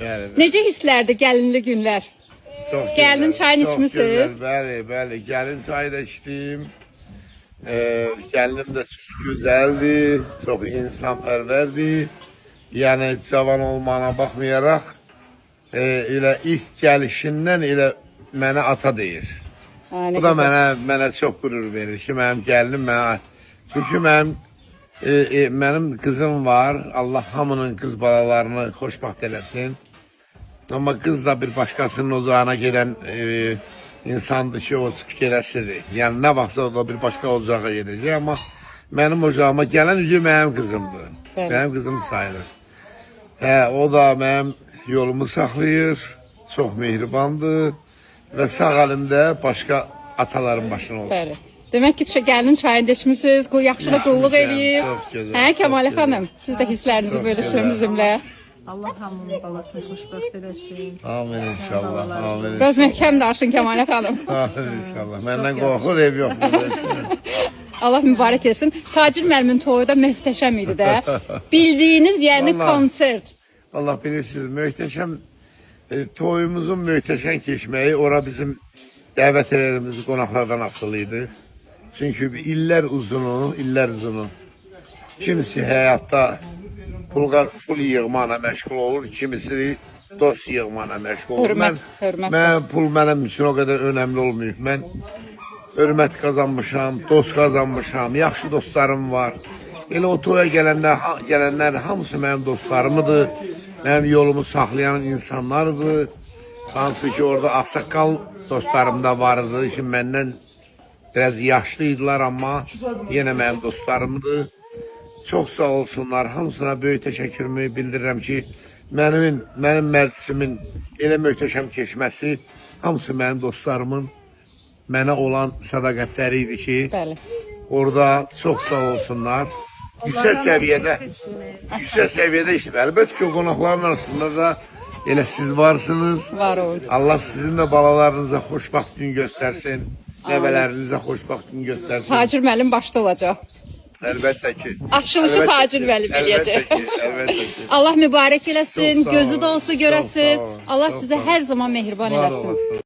Bəli. Necə hisslərdir gəlinli günlər? Çox Gəlin gözəl, çayını çox içmisiniz? gözəl. Bəli, bəli. Gəlin çayı da içdim. Gəlinim də çox gözəldir, çox insanpərvərdir. Yəni cavan olmağına baxmayaraq elə ilk gəlişindən elə mənə ata deyir. Ha, Bu da mənə çox qürur verir ki, mənim gəlinim mənə. Çünki mənim qızım var. Allah hamının qız balalarını xoşbəxt eləsin. Amma qız da bir başqasının ocağına gedən insandır ki, o çıxıb gələsidir. Yəni nə vaxtsa o da bir başqa ocağa gedəcək. Amma mənim ocağıma gələn üzü mənim qızımdır. Bəli. Mənim qızım sayılır. O da mənim yolumu saxlayır. Çox mehribandır. Və sağ əlimdə başqa ataların başına olsun. Bəli. Demək ki, gəlin çayını içmisiniz, yaxşı da qulluq eləyib. Çox gözəl, Hə, Kəmalə çox xanım, siz də hisslərinizi Çox bölüşün gözəl. bizimlə. Allah hamının balasını xoşbəxt eləsin. Amin inşallah. Amin. Biraz möhkəm daşın Kəmalə xanım. Amin inşallah. Məndən qorxur ev yoxdur. Allah mübarək etsin. Tacir müəllimin toyu da möhtəşəm idi də. Bildiyiniz, yəni Vallahi. konsert. Allah bilirsiniz, möhtəşəm toyumuzun möhtəşəm keçməyi ora bizim dəvət etdiyimiz qonaqlardan asılı idi. Çünki illər uzunu kimisi həyatda pul yığmaqla məşğul olur, kimisi dost yığmaqla məşğul olur. Hörmət. Mən pul mənim üçün o qədər önəmli olmuyor. Mən hörmət qazanmışam, dost qazanmışam, yaxşı dostlarım var. Elə o toya gələnlər hamısı mənim dostlarımdır. Mənim yolumu saxlayan insanlardır. Hansı ki orada ağsaqqal dostlarım da vardı. Şimdi məndən biraz yaşlıydılar amma yenə mənim dostlarımdır. Çox sağ olsunlar. Hamısına böyük təşəkkürümü bildirirəm ki, mənim məclisimin elə möhtəşəm keçməsi hamısı mənim dostlarımın mənə olan sədaqətləri idi ki, Bəli. orada çox sağ olsunlar. Yüksək səviyyədə işləyib. Əlbəttə ki, o qonaqların arasında da elə siz varsınız. Var olun. Allah sizin də balalarınıza xoşbəxt gün göstərsin. Nəvələrinizə xoşbəxt gün göstərsin. Tacir müəllim başda olacaq. Əlbəttə ki. Açılışı Əlbəttə Tacir ki, müəllim eləyəcək. Əlbəttə ki. Allah mübarək eləsin, Çox sağ gözü olun, də olsa çox görəsiz. sağ olun, Allah çox sizə sağ hər zaman mehriban Var eləsin. olasın.